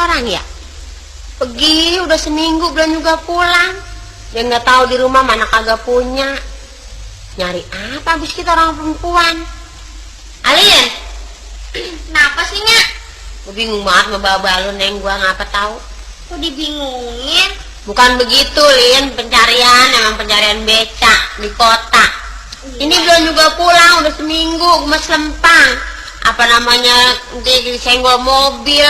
orang ya? Pergi udah seminggu belum juga pulang. Dia nggak tahu di rumah mana kagak punya. Nyari apa abis kita orang perempuan? Alien, Kenapa sih, Nya? gue bingung banget sama balon Neng, gue ngapa tahu. Kok dibingungin? Bukan begitu, Lin, pencarian emang pencarian becak di kota. Iya. Ini belum juga pulang, udah seminggu, mas lempang. Apa namanya, dia disenggol mobil.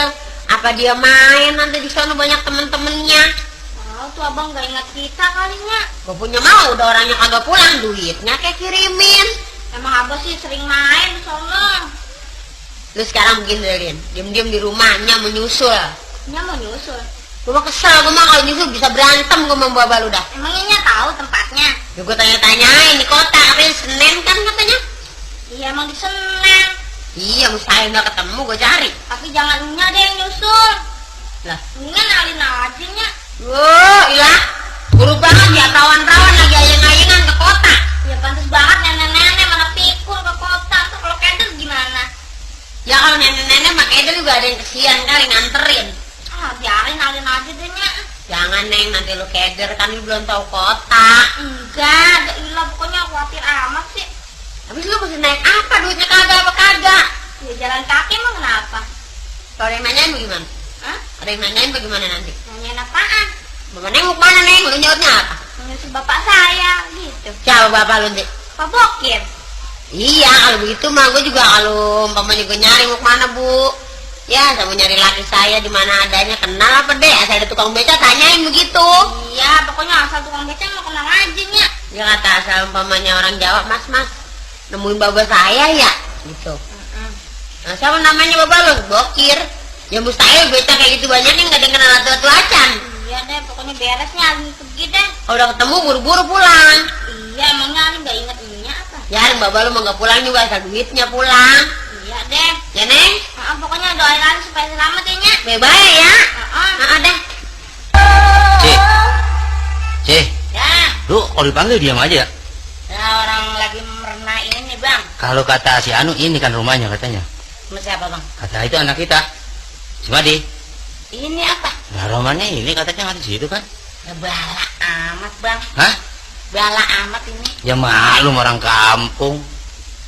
Apa dia main nanti di sana banyak temen-temennya. Oh, tuh abang gak ingat kita kali, Nya. Gue punya mau, udah orangnya kagak pulang, duitnya kayak kirimin. Emang abang sih sering main di sono. Lu sekarang begini deh, Lin, diem-diem di rumahnya menyusul. Nya mau nyusul. Gue mah kesel, gue mah kalau nyusul bisa berantem gue sama Baba lu dah. Emangnya Nya tahu tempatnya? Ya gue tanya-tanyain di kota, katanya Senen kan katanya. Iya, emang di Senen. Iya, mustahil gak ketemu, gue cari. Tapi jangan Nya deh yang nyusul. Lah, Mendingan Alin aja, Nya. ilah, buru banget ya, perawan-perawan lagi ayang-ayangan ke kota. Ya pantas banget nenek-nenek mana pikul ke kota. Tuh kalau keder gimana? Ya kalau nenek-nenek mah keder juga ada yang kesian kali nganterin. Ah, biarin Alin aja deh, Nya. Jangan Neng, nanti lu keder, kan lu belum tahu kota. Enggak, ada ilah pokoknya khawatir amat sih. Habis lu mesti naik apa, duitnya kagak apa kagak? Ya jalan kaki emang kenapa? Kalau ada yang nanyain bagaimana? Hah? Ada yang nanyain bagaimana nanti? Nanyain apaan? Bapak Neng mau kemana Neng? Lu nyautnya apa? Menyusul bapak saya, gitu. Siapa bapak lu nanti? Pak Bokir. Iya, kalau begitu mah gue juga kalau umpamanya gue nyari mau kemana Bu? Ya, saya mau nyari laki saya di mana adanya, kenal apa deh? Asal ada tukang beca tanyain begitu. Iya, pokoknya asal tukang beca mau kenal aja, Nya. Ya kata asal umpamanya orang Jawa, Mas, nemuin baba saya ya, gitu. Nah, siapa namanya baba lu? Bokir. Ya mustahil beca kayak gitu banyaknya nggak ada yang kenal atu-atu acan. Iya deh, pokoknya beresnya Alin pergi deh. Kalau udah ketemu buru-buru pulang. Iya, emangnya Alin gak inget Nya apa? Ya, baba lu mau nggak pulang juga asal duitnya pulang. Iya deh. Ya Neng, Pokoknya doain Alin supaya selamat ya, Nya. bye-bye ya. Deh. Cih, Ya, lu kalau dipanggil diam aja. ya orang lagi merenah ini nih, Bang. Kalau kata si Anu, ini kan rumahnya katanya. Sama siapa, Bang? Kata itu anak kita, si Madi. Ini apa? Nah, rumahnya ini katanya ada di situ kan? Ya bala amat, Bang. Hah? Bala amat ini. Ya maklum orang kampung.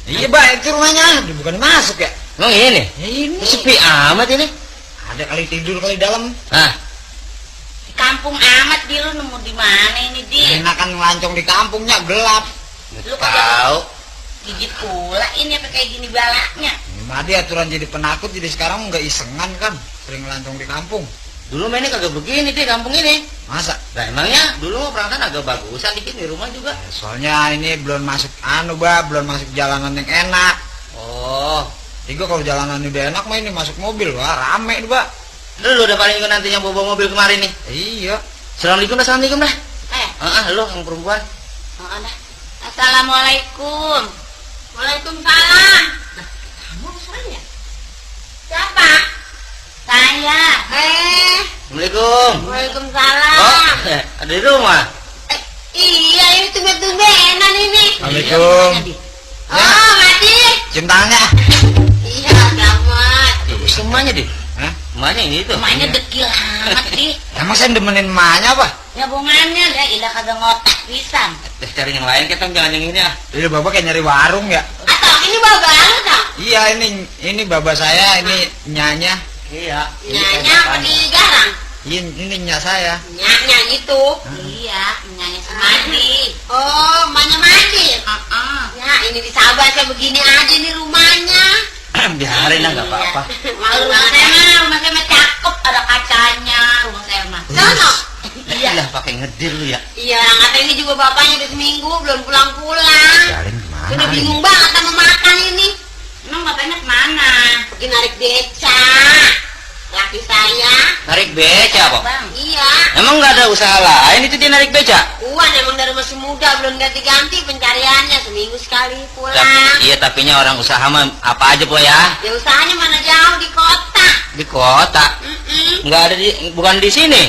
Iya, Pak, itu rumahnya. Bukan masuk ya? Emang ini? Ya ini. Sepi amat ini. Ada kali tidur kali dalam. Hah? Di kampung amat di lu nemu di mana ini, Di? Enakan ngelancong di kampungnya gelap. Lu Tahu. gigit pula ini apa kayak gini balanya. Madi aturan jadi penakut, jadi sekarang nggak isengan kan, sering ngelancong di kampung. Dulu mainnya kagak begini di kampung ini. Masa? Nah emangnya dulu perasaan agak bagusan dikit di rumah juga. Ya, soalnya ini belum masuk belum masuk jalanan yang enak. Oh, Jadi gua kalau jalanan udah enak mah ini masuk mobil, wah rame nih, Pak. lu udah paling ikut nantinya bawa mobil kemarin nih. Iya. Assalamualaikum dah. Lu yang perempuan. Dah. Assalamualaikum. Waalaikumsalam. Kamu saya? Siapa? Saya. Assalamualaikum. Waalaikumsalam. Oh, ada di rumah. Iya, ini tumben-tumbenan ini. Assalamualaikum. Oh, Mati. Cium tangannya. Iya, selamat. Semuanya deh. Hah? Emaknya ini tuh. Mainnya dekil amat, Di. Emang saya demenin emaknya apa? Ya bongannya dah, ilah kagak ngotak pisan. Cari yang lain kita jangan yang ini ah. Iya, Bapak kayak nyari warung ya. Atau ini baba lu tau? Iya, ini Bapak saya, ini nyanya. Iya. Nyanya apa di garang? Ini nyak saya. Nyanya gitu. Iya, nyanyi semadi. Oh, emaknya Mati. Ya, ini disahabatnya begini aja nih rumahnya. Biarin lah nggak apa-apa. Malu Rumah banget. saya mah cakep, ada kacanya rumah saya mah. Sono. Iya lah pakai ngedir lu ya. Iya, orang kata ini juga bapaknya udah seminggu belum pulang-pulang. Biarin gimana? Udah bingung banget sama makan ini. Emang bapaknya kemana? Pergi narik beca. Laki saya. Narik beca kok. Bang. Iya. Emang nggak ada usaha lain itu dia narik beca? Uan emang dari masih muda belum ganti-ganti pencariannya, seminggu sekali pulang. Iya tapinya orang usaha mah apa aja po ya? Ya usahanya mana jauh di kota. Di kota. Nggak ada bukan di sini.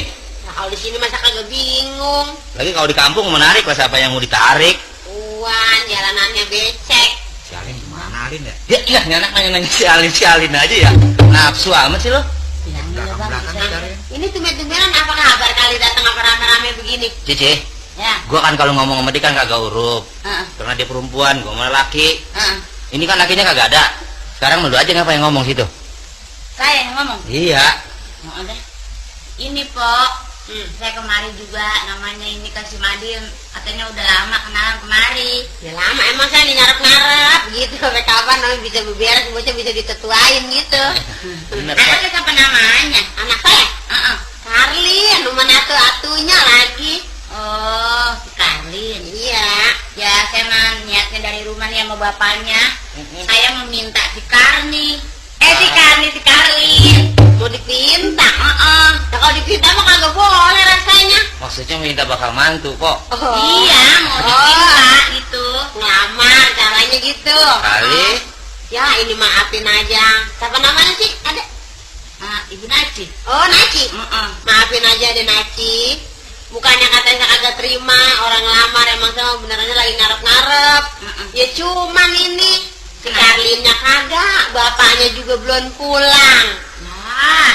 Nah, kalau di sini masa kagak bingung. Lagi kalau di kampung menarik lah siapa yang mau ditarik. Uan jalanannya becek. Si Alin gimana Alin ya? Ya iya nih anak nanya si Alin aja ya. Nafsu amat sih lo. Ya belakang cari. Ini tumben-tumbenan apa kabar kali datang apa rame-rame begini? Cici, Ya. gua kan kalau ngomong sama dia kan kagak huruf. Heeh. Karena dia perempuan, gua sama laki. Heeh. Ini kan lakinya kagak ada. Sekarang lu aja ngapa yang ngomong situ? Saya yang ngomong. Iya. Oh, ada. Ini, Pok. Saya kemari juga, namanya ini kan si Madin. Katanya udah lama kenalan kemari. Ya lama emang saya ngarep-ngarep gitu sampai kapan namanya bisa beberes bocah bisa ditetuain gitu. Bener, Pak. Anaknya siapa namanya? Anak saya Heeh. Karlin, nomor atu-atunya lagi. Oh, si Karlin. Iya. Ya, saya mah niatnya dari rumah nih sama bapaknya. Saya meminta si Karni. Si Karlin. Mau dipinta. Heeh. Nah, kalau dipinta mah kagak boleh rasanya. Maksudnya minta bakal mantu kok. Iya, mau dipinta gitu. Ngelamar caranya gitu. Kali. Ya ini maafin aja. Siapa namanya sih? Ada? Ibu Naci. Oh Naci. Heeh. Maafin aja deh Naci. Bukannya katanya kagak terima orang ngelamar, emang sama benerannya lagi ngarep-ngarep. Ya cuman ini si Karlinnya kagak, bapaknya juga belum pulang. Nah,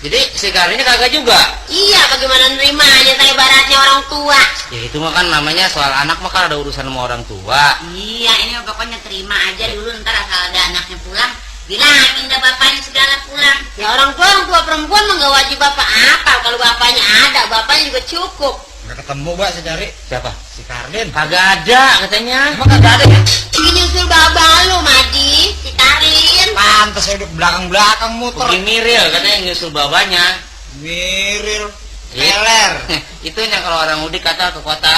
Jadi si Karlinya kagak juga. Iya, bagaimana nerimanya saya ibaratnya orang tua. Ya itu mah kan namanya soal anak mah kan ada urusan sama orang tua. iya ini mah pokoknya terima aja dulu, ntar asal ada anaknya pulang, bilangin dah bapaknya segala pulang. Ya orang tua perempuan mah nggak wajib apa-apa. Kalau bapaknya ada, bapaknya juga cukup. Nggak ketemu, Mbak, saya cari. Siapa? Si Karlin. Kagak ada katanya. Emang kagak ada ya? Ini nyusul baba lu, Madi, si Karin. Pantes saya duduk belakang-belakang muter. Pergi Miril katanya nyusul babanya. Miril. Iya. Keler. Itu yang kalau orang mudik kata ke kota.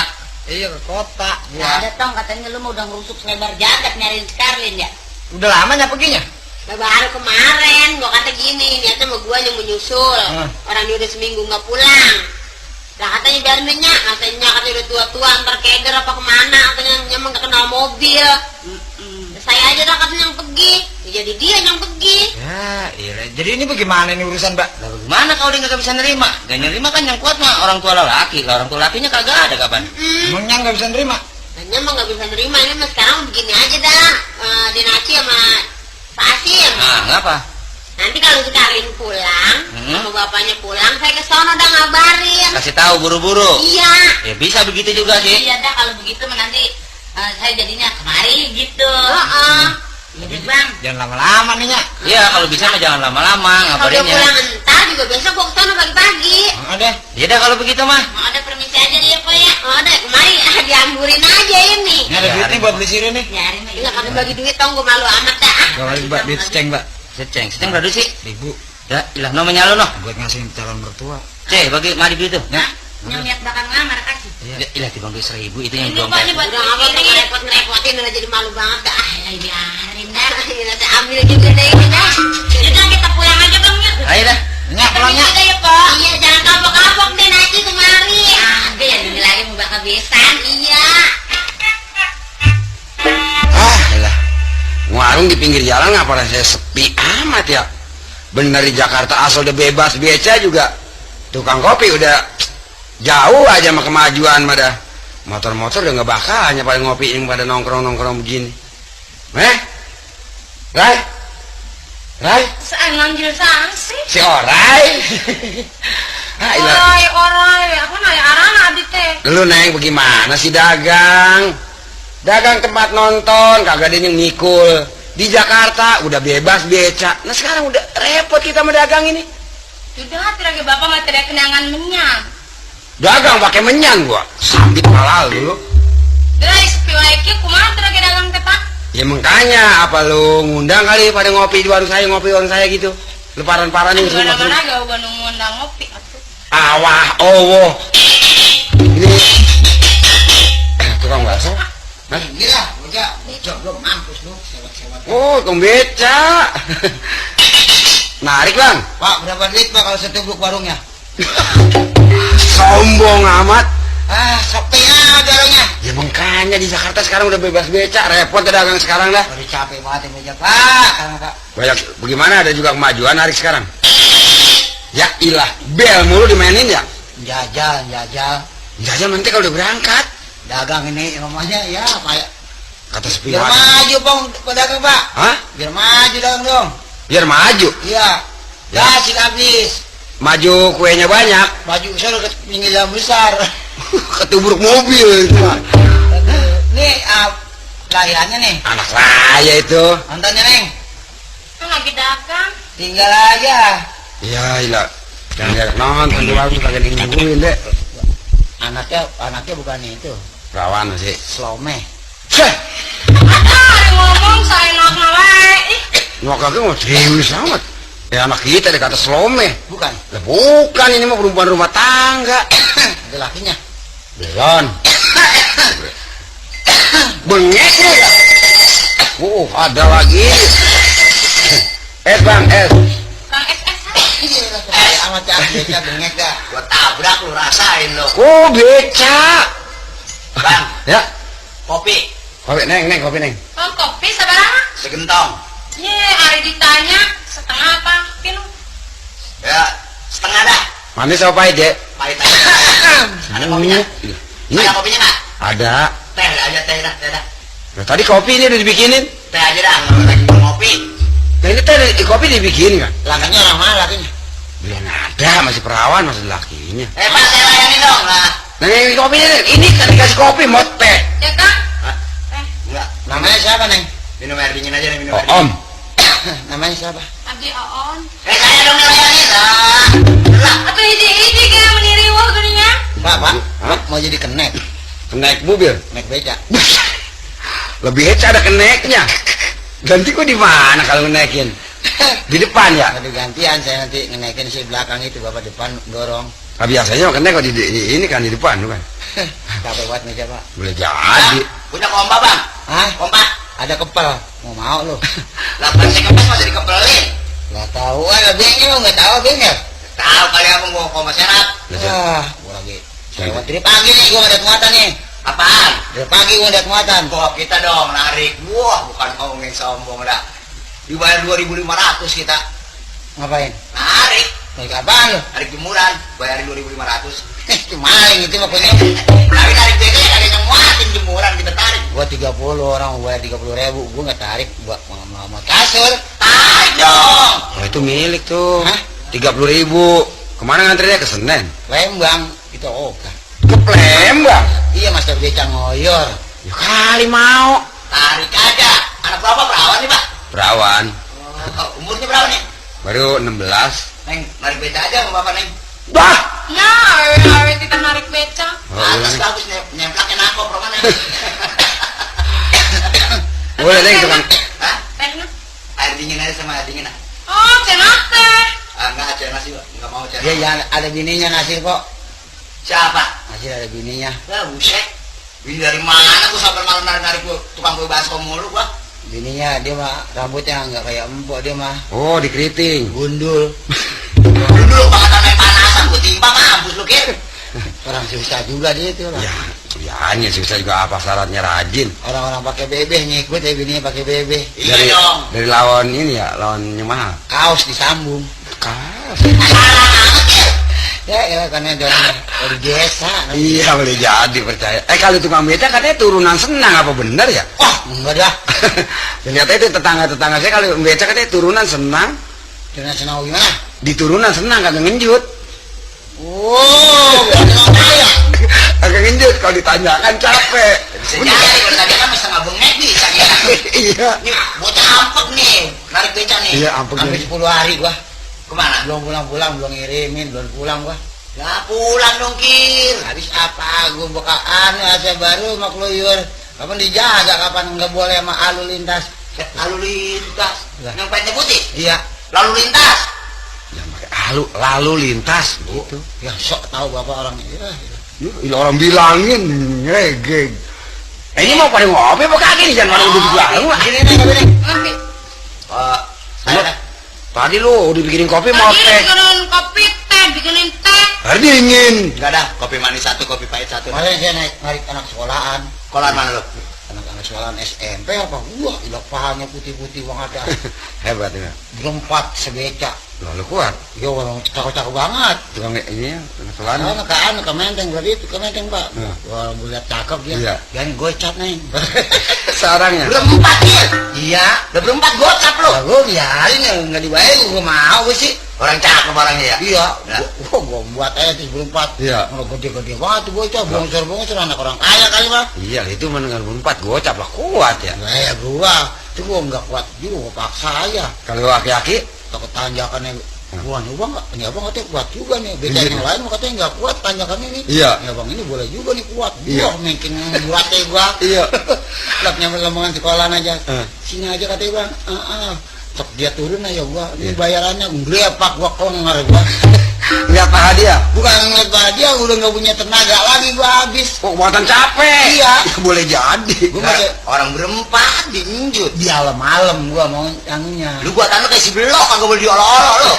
Iya, ke kota. Nggak ada tong, katanya lu mau udah ngerusuk selebar jagat nyariin si Karlin ya. Udah lama nya perginya? Nah, baru kemarin gua kata gini, niatnya sama gua yang menyusul. Orang dia udah seminggu nggak pulang. Lah katanya biar minyak, katanya udah tua-tua antar keder apa kemana, katanya emang gak kenal mobil. Saya aja dah katanya yang pergi. Ya, jadi dia yang pergi. Ya, iya. Jadi ini bagaimana ini urusan, Mbak? Lah bagaimana kalau dia nggak bisa nerima? Gak nerima kan yang kuat mah orang tua laki. Lah orang tua lakinya kagak ada kapan? Emangnya nggak bisa nerima? Hanya emang gak bisa nerima, ini mah sekarang begini aja dah. Dinaci sama Pak Asim. Nah, ngapa? Nanti kalau si Karlin pulang, sama bapaknya pulang, saya ke sono dah ngabarin. Kasih tahu buru-buru. Iya. Ya bisa begitu juga sih. Iya dah, kalau begitu mah nanti saya jadinya kemari gitu. Heeh. Iya bang. Jangan lama-lama nih, Nya. Iya kalau bisa mah jangan lama-lama Kalau dia ngabarinnya. pulang entar juga besok gua ke sono pagi-pagi. Ada. Iya dah kalau begitu mah. Mau ada permisi aja dia Pak ya. Oh, deh, kemari diamburin aja ini. Ini ada duit nih buat beli sirih nih. Biarin aja. Enggak kami bagi duit tong, gua malu amat dah. Gak balik, Mbak, duit seceng, Mbak. Seceng berapa sih? 1.000 Ya, ilah namanya lo noh. buat ngasih calon mertua. Bagi mari duit tuh. Ya. Yang niat bakal ngelamar kasih. Ya, ilah dibang duit 1.000 itu yang Ini belum. Pak, ini buat Udah apa tuh ini. repot-repotin udah jadi malu banget dah. Ya biarin dah. Saya ambil juga deh ini dah. Udah kita pulang aja bang ya. Ayo dah. Nya, pulangnya. Permisi aja ya Pak. Iya, jangan kapok-kapok deh Naci kemari. Ada yang ini lagi mau bakal besan. Iya. Lah, warung di pinggir jalan ngapa rasanya sepi amat ya? Bener di Jakarta asal udah bebas beca juga. Tukang kopi udah jauh aja sama kemajuan mah dah. Motor-motor udah nggak bakalnya pada ngopi yang pada nongkrong-nongkrong begini. Rai? Saya manggil sang sih. Si Orai? Orai, apa nanya arah abdi teh? Lu neng bagaimana sih dagang? Dagang tempat nonton, kagak ada yang mikul. Di Jakarta udah bebas beca. Nah sekarang udah repot kita mendagang ini. Sudah hati lagi bapak nggak tidak kenangan menyang. Dagang pakai menyan gua. Sambit halal dulu. Dari sepiwaiki kumaha lagi dagang teh Pak? Ya makanya apa lu ngundang kali pada ngopi di warung saya, ngopi warung saya gitu. Leparan-paran ini semua. Mana gak ubah ngundang ngopi atuh. Awah, oh. Ini tukang bakso. Hah? Gila, bocah belum mampus lu, sewat-sewat. Oh, tukang beca. Narik, Bang. Pak, berapa duit, Pak, kalau setubruk warungnya? Sombong amat. Sok teh warungnya. Ya makanya di Jakarta sekarang udah bebas beca, repot dagang sekarang dah. Udah capek banget ini, Pak. Karena Pak. Banyak bagaimana ada juga kemajuan hari sekarang. Ya ilah, bel mulu dimainin ya. Jajal. Jajal nanti kalau udah berangkat. Dagang ini rumahnya ya, Pak. Kata sepi Biar hati. maju, Bang, pedagang, Pak. Hah? Biar maju dagang dong. Biar maju. Iya. Ya. Gasik habis. maju kuenya banyak. Maju saya ke pinggir jalan besar. Ketubruk mobil itu. Nih, layannya nih. Anak saya itu. Mantannya, Neng. Kan lagi dagang. Tinggal aja. Iya, iya. Jangan lihat nonton di warung kagak nungguin deh. Anaknya bukan itu. Perawan sih. Slome. Ada ngomong saya enak Wah kagak mau serius amat. Ya anak kita dikata slome. Bukan. Lah bukan, ini mah perempuan rumah tangga. Ada lakinya. Belon. Bengeknya ya. Ada lagi. Bang, Kang SS. Amat ya, beca bengek dah. Gua tabrak lu rasain lo. Oh, beca. Bang, Ya, kopi kopi neng, kopi neng. Oh, kopi seberapa? segentong. Ye, hari ditanya setengah apa? Kilo. Ya, setengah dah. Manis apa pahit, Dek? Pahit aja. Ada kopinya? Ini Ada kopinya nggak? ada. Teh aja, teh dah, teh dah. Nah, tadi kopi ini udah dibikinin. Teh aja dah, nggak lagi ngopi. Nah, ini teh kopi dibikin kan? Lakinya orang mana lakinya? Belum ada, masih perawan, masih lakinya. Pak, saya layanin dong. Nah, Nah, ini kopinya ini kan dikasih kopi, mau teh. Ya, Kang? enggak. Namanya siapa, Neng? Minum air dingin aja nih, minum Oh, air dingin. Om. Namanya siapa? Tadi Oon. Saya dong yang layanin lah. Lah, Atau hiji-hiji kayak meniri wah gerinya. Pak, Hah? mau jadi kenek. Naik mobil. Naik beca. Lebih heca ada keneknya. Ganti kok di mana kalau ngenaikin? Di depan ya? Ada gantian, saya nanti ngenaikin si belakang itu, bapak depan dorong. Nah, biasanya kenek kok ini kan di depan bukan? Capek buat meja, Pak. Boleh jadi. punya kompa bang. Hah? Kompa. Ada kepel. Mau lu? Lah, pas saya kempes masih dikepelin. Gak tahu, ada bengkel lu nggak tahu bengkel? Tahu kali aku mau kompa serat. Gua lagi. Lewat dari pagi nih, gua ada muatan nih. Apaan? Dari pagi gua ada muatan. Kok kita dong narik. Wah, bukan ngomongin sombong dah. Dibayar 2.500 kita. Ngapain? Narik. Naik apaan lu? Narik jemuran. Bayarin 2.500. Itu maling itu makanya. Tapi narik beda ya kagak ngemuatin jemuran kita tarik. Gua 30 orang mau bayar 30.000, gua nggak tarik, gua mau kasur. Tarik dong. Oh, itu milik tuh. Hah? 30.000. Kemana ngantrinya ke Senen? Lembang itu oga. Ke Palembang. Iya mas beca ngoyor. Ya kali mau. Tarik aja. Anak berapa perawan nih pak? Perawan. Umurnya berapa nih? Baru 16. Neng, narik beda aja sama bapak neng. Bah. Ya, hari kita narik beca. Oh, Atas boleh. bagus nyemplaknya nangkop roman neng. Boleh neng tukang. Hah? Tehna. Air dingin aja sama air dingin ah. Oh, cenah teh. Enggak aja nasi pak. Enggak mau cari. Dia jangan ada bininya Nasir kok. Siapa? Nasir ada bininya. Ya buset. Ini dari mana gua sampai malam narik gua tukang kue baskom mulu gua. Bininya dia mah rambutnya nggak kayak empok, dia mah Oh, di keriting. gundul. Dulu banget main panasan gua timbang mampus lu kir. Orang susah juga dia itu lah. Ya, ya hanya susah juga apa syaratnya rajin. Orang-orang pakai bebeh ngikut ya bininya pakai bebeh. Iya Dari dong. dari lawan ini ya, lawannya mahal. Kaos disambung. Kaos. Salah banget ya. Ya karena dari desa. Iya boleh jadi percaya. Kalau tukang beca katanya turunan senang apa benar ya? Oh enggak dah. Ternyata itu tetangga saya kalau beca katanya turunan senang. Dengan senang gimana? Di turunan senang kagak ngenjut. Oh, bukan orang kaya. Kagak ngenjut kalau ditanyakan capek. Bisa jadi kalau tadi kan bisa bengek bisa kita. Iya. Ini bocah ampek nih, narik beca nih. Iya ampun. Sampai 10 hari gua. Kemana? Belum pulang, belum ngirimin, belum pulang gua. Ya pulang dong kir. Habis apa? Gua bukaan aja baru mau keluyur. Kapan dijaga, kapan nggak boleh sama lalu lintas. Lalu lintas. Lah. Yang pengen putih. Iya. Lalu lintas. Ya pakai lalu lintas gitu. Ya sok tahu bapak orang ya. Ya, orang bilangin ngegeg. Ini mau pada ngopi apa kagak nih? Jangan pada duduk bareng lah. Gini nih, gini. Nanti. Saya Tadi lu udah bikinin kopi mau Tadi teh. bikinin kopi teh, bikinin teh. Hari dingin. enggak ada kopi manis satu, kopi pahit satu. Kemarin saya narik anak sekolahan. Kolan mana lu? Anak-anak persoalan SMP apa gua ilah pahanya putih-putih bang ada Hebat ya. berempat sebeca Lalu kuat. ya orang cakep-cakep banget Tukang ini ya, tukang karena celana. ke menteng berarti itu ke menteng pak wah gue liat cakep dia Iya. dan gue cat nih Seorangnya. berempat ya iya Udah berempat gocap lo. ya gue biarin ya nggak dibayar gue mau sih Orang cakep orangnya ya. iya Nah. gue buat aja terus berempat Iya. kalau gede-gede banget tuh bocah bongsor anak orang kaya kali bang Iya, itu mendengar berempat gocap lah kuat ya. nah ya gua itu gua nggak kuat juga gua paksa aja Kalau laki-laki, takut tanjakannya gua nyoba nggak ini abang katanya kuat juga nih beda Iya. yang lain mah katanya nggak kuat tanjakannya nih Iya. ya bang ini boleh juga nih kuat Iya. wah makin buatnya gua Iya. lap nyampe rombongan sekolahan aja Eh. sini aja katanya bang tok dia turun aja gua ini Iya. bayarannya grepak gua kelengar gua nggak apa dia. bukan ngeliat bahagia udah nggak punya tenaga lagi gua habis Kok buatan capek? Iya. Ya, boleh jadi. gua masih Orang berempat diinjut. di alam-alam gua mau anunya Lu buatan lu kayak si belok kagak boleh diolok-olok lu.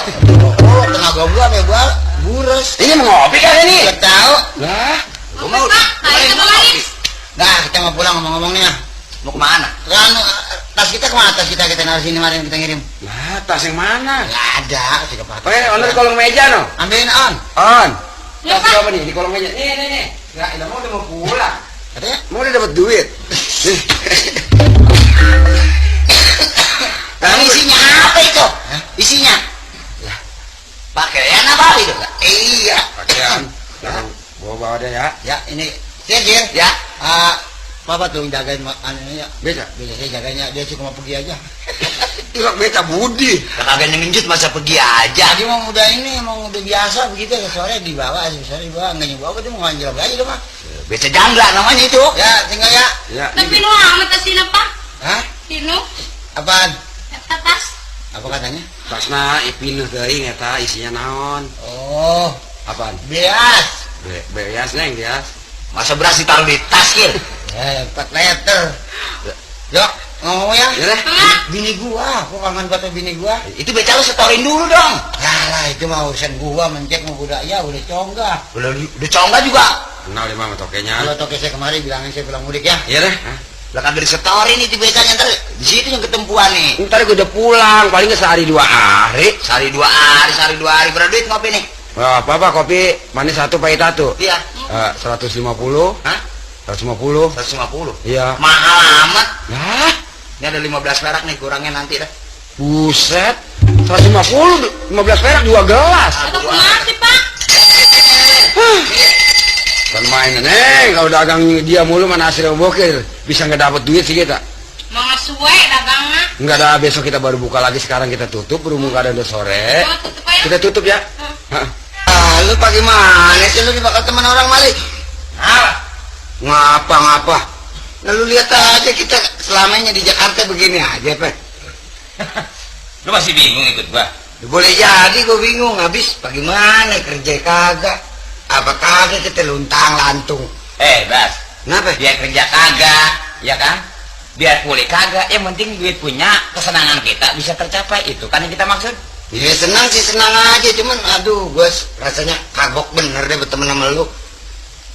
oh tenaga gua nih gua bures Ini mau ngopi kan ini? nggak tahu Lah, Gua mau Pak, kayak apa lagi? nah kita mau pulang ngomong-ngomongnya Mau kemana? kan tas kita kemana tas kita naruh sini mari kita ngirim lah tas yang mana? nggak ada sudah patah Oke, owner kolong meja no. ambilin on On. Ya, Tas Pak. apa nih di kolong meja? Nih. Nggak, udah mau pulang. katanya Mau udah dapat duit. Nih. Nah, isinya apa itu? Isinya? Pakaian apa itu? iya Pakaian. Jangan bawa-bawa deh ya. ya ini Sir Ya. Papa tuh jagain anunya Beca. biasa saya jaganya dia cuma pergi aja Tukang beca Budi. Kagak nginjut masa pergi aja. jadi emang udah biasa begitu ya sore dibawa sore dibawa nggak nyebawa dia mau nganjel aja deh mah Biasa jangla namanya itu. ya tinggal ya Ya. Tapi nu amat tasina Pak. hah Tino, apaan tas. apa katanya Tasna ipin teuing eta isinya naon? oh Apaan? bias Beas neng bias. Masa beras ditaruh di tas kir? 4 meter yuk ngomong ya Ya deh. bini gua kangen banget bini gua Itu beca lu setorin dulu dong. ya lah itu mah urusan gua mencek mau budaya udah conggah Udah congga juga. Kenal di mama tokenya. kalau toke saya kemari bilangin saya pulang mudik ya Iya deh. Lah kagak disetorin itu becanya ntar di situ yang ketempuan nih. Ntar gue udah pulang, paling nggak sehari 2 hari. Sehari 2 hari. Berapa duit ngopi nih? Wah, apa kopi manis 1 pahit 1. Iya. 150. Hah? 150. 150. Iya. Mahal amat. Lah, Ini ada 15 perak nih, kurangnya nanti dah. buset. 150, 15 perak 2 gelas. Atau kemana sih Pak? Kan main neng, kalau dagang dia mulu mana hasil bokir. Bisa nggak dapet duit sih kita. Mau ngesuwe dagangnya. Nggak ada, besok kita baru buka lagi, sekarang kita tutup, berhubung keadaan udah sore. Oh, tutup aja. Kita tutup ya. Hah. lu bagaimana sih lu bakal teman orang malik ngapa nah, lu lihat aja kita selamanya di Jakarta begini aja Pak. Lu masih bingung ikut gua? Boleh jadi gue bingung habis bagaimana kerja kagak apa kagak kita luntang lantung Bas. kenapa Biar kerja kagak, ya kan? Biar pulih kagak, yang penting duit punya, kesenangan kita bisa tercapai. Itu kan yang kita maksud. ya senang sih senang aja cuman aduh gue rasanya kagok bener deh berteman sama lu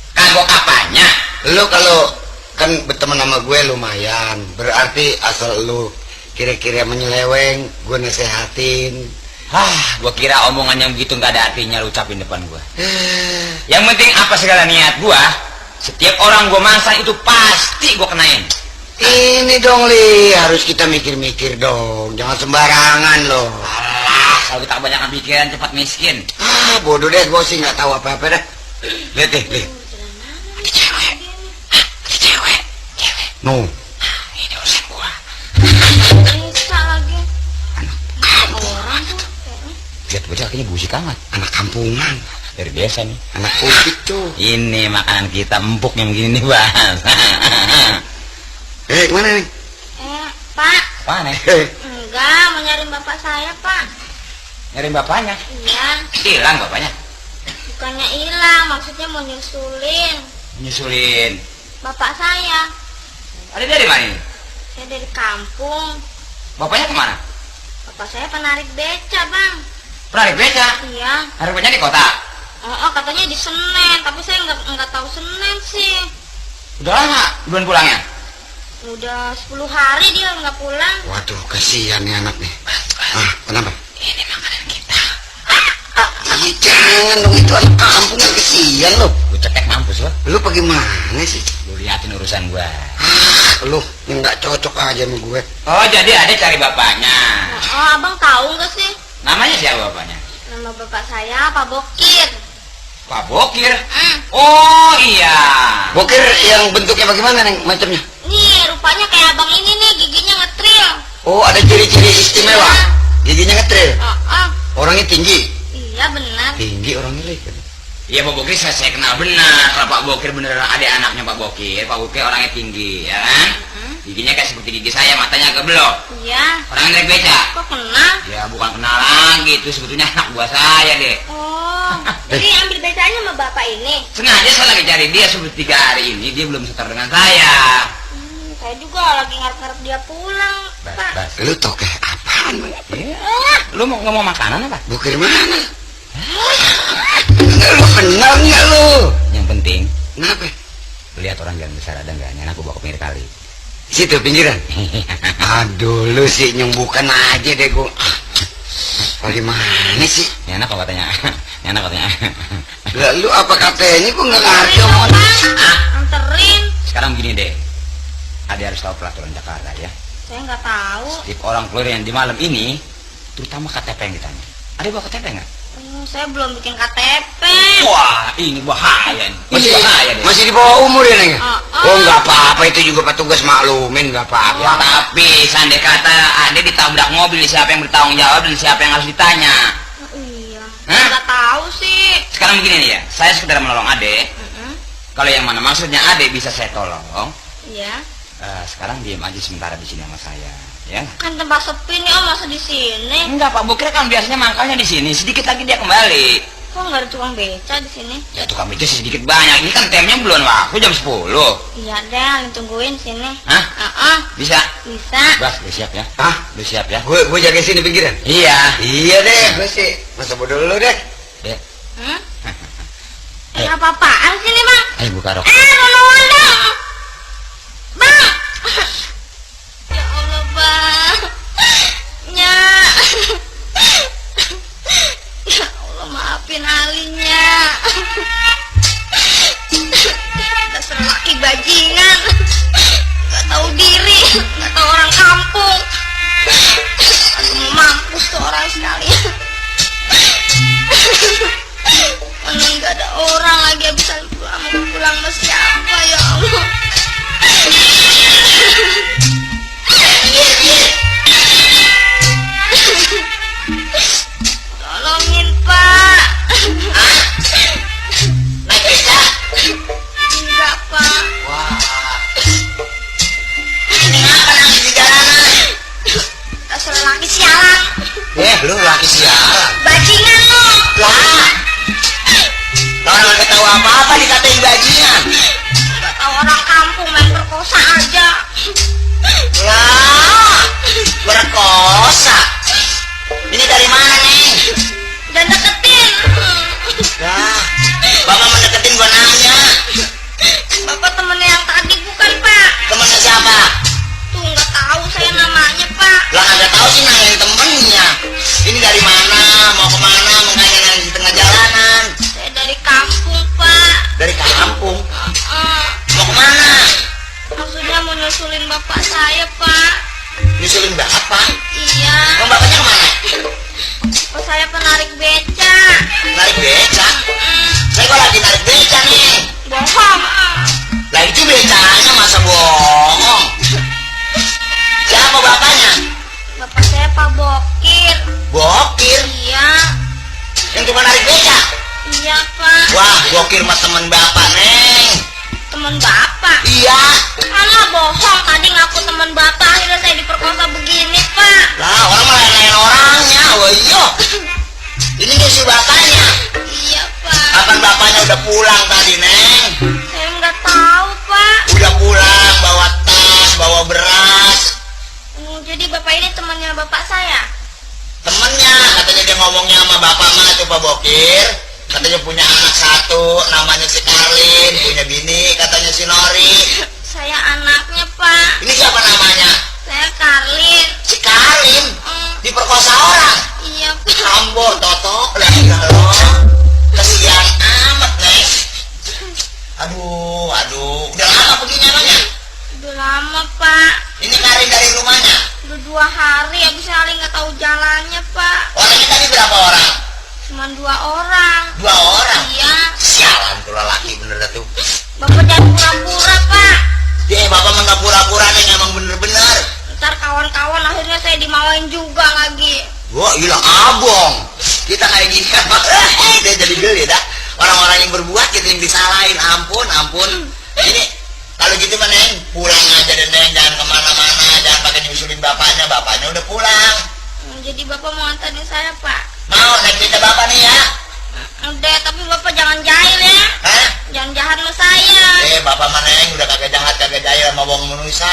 Kagok apanya? lu kalau kan berteman sama gue lumayan berarti asal lu kira-kira menyeleweng gue nasehatin Gua kira omongan yang begitu nggak ada artinya lu ucapin depan gua. Yang penting apa segala niat gua, setiap orang gua masak itu pasti gua kenain. ini dong Li harus kita mikir-mikir dong jangan sembarangan loh Alah, kalau kita kebanyakan pikiran cepat miskin. bodoh deh gue sih nggak tahu apa-apa dah lihat deh Li Ada cewek. Ada cewek. no Ini urusan gua. Bisa lagi. Orang tuh. Lihat bocah kayaknya busik amat. anak kampungan Dari biasa nih. anak putih tuh Ini makanan kita empuk yang begini nih, Bas. kemana nih Pak. Apaan ya? Enggak, mau nyariin bapak saya Pak. Nyariin bapaknya. Iya, Hilang bapaknya. bukannya hilang, maksudnya mau nyusulin Nyusulin. bapak saya. Ada dari mana ini? Saya dari kampung. Bapaknya kemana? Bapak saya penarik beca Bang. Penarik beca. Iya. Narik beca di kota. Katanya di Senen, tapi saya nggak tahu Senen sih. Udah lama belum pulangnya? Udah 10 hari dia nggak pulang. Waduh, kasihan nih anak nih. Kenapa? Ini makanan kita. Iya, jangan dong, itu anak kampung yang kesian lo. Lu cetek mampus lo. Lu bagaimana sih? Lu liatin urusan gua. Lu yang nggak cocok aja sama gue. Oh, jadi ada cari bapaknya. Oh, abang tahu nggak sih? Namanya siapa bapaknya? Nama bapak saya Pak Bokir. Pak Bokir. Oh iya. Bokir yang bentuknya bagaimana nih macamnya? Nih, rupanya kayak abang ini nih, giginya ngetril. Oh, ada ciri-ciri istimewa. Giginya ngetril. Orangnya tinggi. Iya benar. Tinggi orangnya lagi. Iya Pak Bokir saya kenal benar. Kalau Pak Bokir beneran ada anaknya Pak Bokir. Pak Bokir orangnya tinggi, ya kan? Giginya kayak seperti gigi saya, matanya agak belok. Iya. Orangnya naik beca. Kok kenal? Ya bukan kenal lagi, itu sebetulnya anak buah saya deh. Oh, jadi ambil becanya sama bapak ini. Sengaja saya lagi cari dia seperti 3 hari ini, dia belum setor dengan saya. Saya juga lagi ngarep-ngarep dia pulang, Pak. Bas. Lu tau kayak apaan, Bang? Lu mau ngomong makanan apa? Bokir mana? Lu kenal nggak lu? Yang penting, Kenapa? lu lihat orang jalan besar ada nggak? Nyana aku bawa ke pinggir kali. Situ pinggiran. Aduh, lu sih nyembuhkan aja deh gua. Bagaimana sih? Nyana kok katanya? Nyana katanya. Lalu apa katanya? Gua nggak ngerti Anterin dong, omongan. Pak. Anterin. Sekarang begini deh, Ade harus tahu peraturan Jakarta ya. Saya nggak tahu. Setiap orang keluar yang di malam ini, terutama KTP yang ditanya. Ada bawa KTP nggak? Saya belum bikin KTP. Wah, ini bahaya nih. Masih bahaya deh. Masih di bawah umur ya, Neng? Oh, Oh, nggak apa-apa, itu juga petugas maklumin, nggak apa-apa. Ya, tapi seandainya kata Ade ditabrak mobil, siapa yang bertanggung jawab dan siapa yang harus ditanya? Iya. Hah? Nggak tahu sih. Sekarang begini nih ya, saya sekedar menolong Ade. Kalau yang mana maksudnya Ade bisa saya tolong. Iya. Sekarang diam aja sementara di sini sama saya, ya? Kan tempat sepi nih, Om, masa di sini? Enggak, Pak Bokir kan biasanya mangkalnya di sini. Sedikit lagi dia kembali. Kok nggak ada tukang beca di sini? Ya tukang beca sih sedikit banyak. Ini kan temnya belum waktu jam 10. Iya deh, ditungguin sini. Hah? Bisa? Bisa. Bas, udah siap ya? Hah? Udah siap ya? Gue jaga sini pinggiran. Iya. Iya deh, gue sih. Masa bodoh lu deh. Dek, Apa-apaan sih nih, Bang? ayo buka rok. Tolongan dong. Bang. Ya Allah, Bang. Nya. Ya Allah, maafin Alinya. Dasar laki bajingan. Gak tahu diri, gak tahu orang kampung. Aduh, mampus tuh orang sekalian. Mana nggak ada orang lagi habisan pulang, mau pulang sama siapa ya Allah. Tolongin Pak. Naik beca? Enggak Pak. Wah. Ini ngapa nangis di jalanan? Dasar laki sialan. Lu laki sialan. Bajingan lo. Lah. Orang nggak tahu apa-apa dikatain bajingan. Nggak tahu orang kampung main perkosa aja. Lah, berkosa. Ini dari mana nih? Dan deketin. Lah, Bapak mendeketin gua nanya. Bapak temennya yang tadi bukan Pak? Temennya siapa? Tuh nggak tahu saya namanya Pak. Lah nggak tahu sih nanyain temennya. Ini dari mana? Mau kemana? Makanya nangis di tengah jalanan. Saya dari kampung Pak. Dari kampung. Mau kemana? Maksudnya mau nyusulin bapak saya Pak. Nyusulin bapak. Iya. Kau bapaknya kemana? Bapak saya penarik beca. Narik beca. Saya kok lagi narik beca nih. Bohong. Lah itu becanya masa bohong. Siapa bapaknya? Bapak saya Pak Bokir. Bokir. Iya. Yang cuma narik beca. Iya Pak. Wah, Bokir mah temen bapak, Neng. Teman bapak. Iya. Alah bohong. Tadi ngaku teman bapak. Akhirnya saya diperkosa begini Pak. Lah, orang malah lain orangnya. Wah, iya. Ini nyusul bapaknya. Iya Pak. Kapan bapaknya udah pulang tadi, Neng? Saya nggak tahu Pak. Udah pulang, bawa tas, bawa beras. Jadi bapak ini temannya bapak saya. Temennya, katanya dia ngomongnya sama bapak mah tuh Pak Bokir. Katanya punya anak 1, namanya si Karlin, punya bini, katanya si Nori. Saya anaknya, Pak. Ini siapa namanya? Saya Karlin. Si Karin. Diperkosa orang. Iya, Pak. Ambo, Toto, lah ya lo. Kesian amat, Neng. Aduh. Udah lama begini emangnya? Udah lama, Pak. Ini Karin dari rumahnya. Udah 2 hari, abis hari nggak tahu jalannya, Pak. Orangnya tadi berapa orang? Cuma 2 orang. 2 orang? Iya. Sialan tuh lelaki bener dah tuh. Bapak jangan pura-pura, Pak. Dia bapak mah nggak pura-pura Neng, emang bener-bener. Ntar kawan-kawan akhirnya saya dimauin juga lagi. Wah, gila abong. Kita kayak gini kan. Dia jadi geli dah. Orang-orang yang berbuat kita yang disalahin. Ampun. Ini kalau gitu mah Neng, pulang aja deh Neng, jangan kemana-mana, jangan pakai nyusulin bapaknya udah pulang. Jadi Bapak mau antarin saya, Pak? Mau naik cerita bapak nih ya? Udah, tapi Bapak jangan jahil ya. Hah? Jangan jahat sama saya. Bapak mah Neng udah kagak jahat, kagak jahil sama bohong manusia.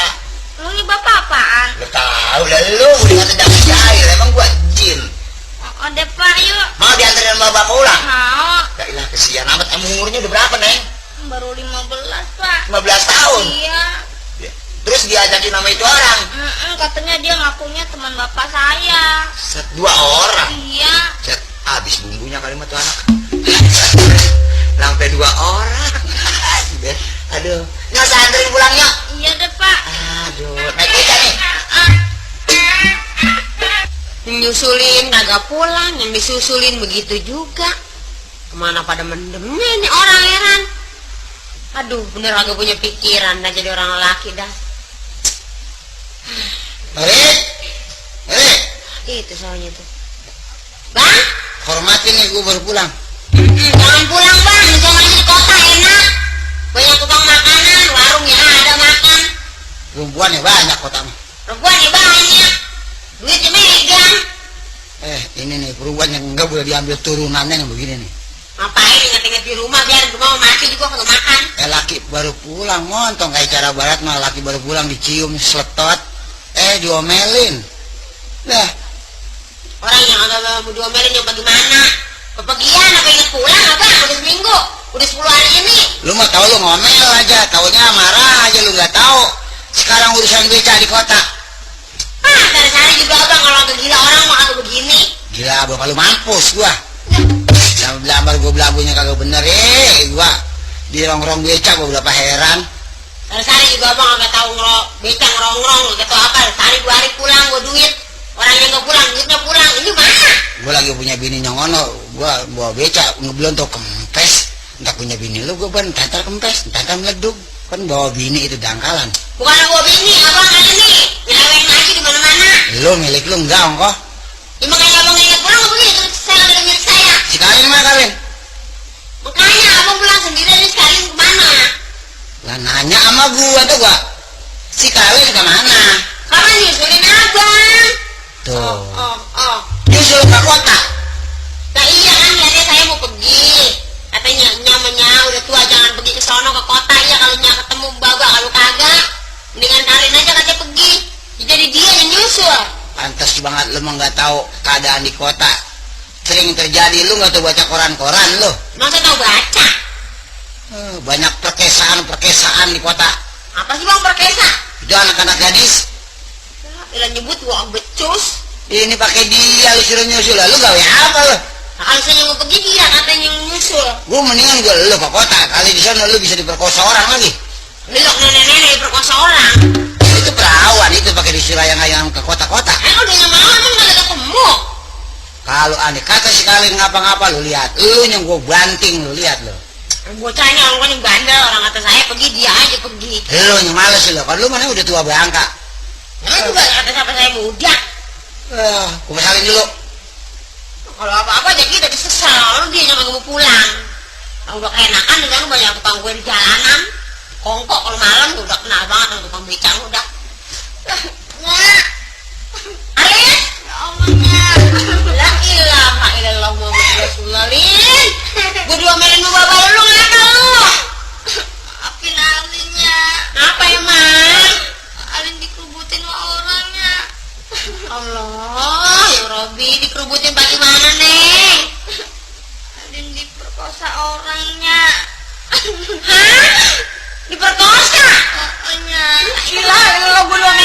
Emang ini Bapak apaan? Lu tahu lah lu, udah kata jangan jahil, emang gua jin. Udah, Pak, yuk. Mau diantarin sama bapak pulang? Mau. Ya ilah, kesian amat. Emang umurnya udah berapa Neng? Baru 15, Pak. 15 tahun. Iya. Terus diajakin sama itu orang. Katanya dia ngakunya teman bapak saya. Set 2 orang. Iya. Set habis bumbunya kalimat tuh anak. Sampai 2 orang. Aduh, nggak usah anterin pulangnya. Iya deh, Pak. Aduh, naik beca nih. Nyusulin kagak pulang, yang disusulin begitu juga. Kemana pada mendemnya ini orang heran. Aduh, bener agak punya pikiran dah jadi orang laki dah. Mari. Itu soalnya tuh. Bang, Hormatin nih, gue baru pulang. jangan pulang bang, di sana di kota enak. Banyak tukang makanan, warungnya ada makan. Perempuannya banyak kota mah. Perempuannya banyak, duitnya megang. Ini nih perempuan yang enggak boleh diambil turunannya yang begini nih. Ngapain inget-inget di rumah, biar rumah mati juga kagak makan. Laki baru pulang, montong kayak cara barat mah laki baru pulang dicium seletot. Diomelin. Lah, Orang yang agak mau diomelin yang bagaimana? Kepergian apa inget pulang apa? Udah seminggu, udah 10 hari ini. lu mah tahu lu ngomel aja, taunya marah aja lu nggak tahu. Sekarang urusan beca di kota. Dari sana juga bang, kalau agak gila orang mau agak begini. Gila, bapak lu mampus gua. Lambar gua belagunya kagak bener gua di rongrong beca gua berapa heran. Dari sana juga bang agak tahu becang ngerongrong, gak tahu apa. Sehari 2 hari pulang, gua duit. Orang yang nggak pulang, duitnya pulang. Ini mana? Gua lagi punya bini nyongono, gua bawa beca ngeblontok kempes. Entah punya bini lu, gua ban tatar kempes, tatar meleduk. Kan bawa bini itu dangkalan. Bukan gua bini, abang aja nih. Nyeleweng lagi di mana-mana. Lu milik lu enggak ongkoh. Ya makanya abang ingat pulang apa begitu? Saya nggak ada milik saya. Si Karin mana Karin? Makanya abang pulang sendiri aja sekali kemana? Lah nanya sama gua tuh gua. Si Karin kemana? Karena nyusulin abang. Tuh. Oh. Nyusul ke kota. Nah iya kan lihatnya saya mau pergi. Katanya nyamanya udah tua jangan pergi ke sono ke kota ya, kalau ketemu baga kalau kagak. Mendingan Karin aja katanya pergi. Jadi dia yang nyusul. Pantes banget lu mah nggak tahu keadaan di kota. Sering terjadi, lu nggak tahu baca koran-koran lu. Masa tahu baca? Banyak perkesaan di kota. Apa sih bang perkesa? Itu anak-anak gadis. Bila nyebut wah becus. Ini pakai dia lu suruh nyusul, lu gawe apa lu? Nah, kalau saya mau pergi dia katanya yang nyusul. Gua mendingan gua lu ke kota, kali di sana lu bisa diperkosa orang lagi. Lihat nenek-nenek perkosa orang. Itu perawan itu pakai disuruh ayam ke kota-kota. Udah nyamau emang nggak ketemu. Kalau aneh kata sekali ngapa-ngapa lu lihat, lu yang gua banting lu lihat lu. Bocahnya orang yang bandel, orang kata saya pergi dia aja pergi. Lu yang males lu, kan lu mana udah tua bangka. Namanya juga kata siapa saya muda. Gua pesalin dulu. Kalau apa-apa aja kita disesal, dia jangan mau pulang. Kalau udah keenakan dengan banyak tukang kue di jalanan. Kongkok kalau malam udah kenal banget sama tukang becang udah. Alis? Ya Allahnya. La ilaha illallah Muhammad Rasulullah. Gue diomelin sama bapak lu ngapa lu? Maafin Alinnya. Apa emang? Alin dikerubutin sama orangnya. Allah, ya Robbi, dikerubutin bagaimana nih? Alin diperkosa orangnya. Hah? Diperkosa? Gila, lo gue doang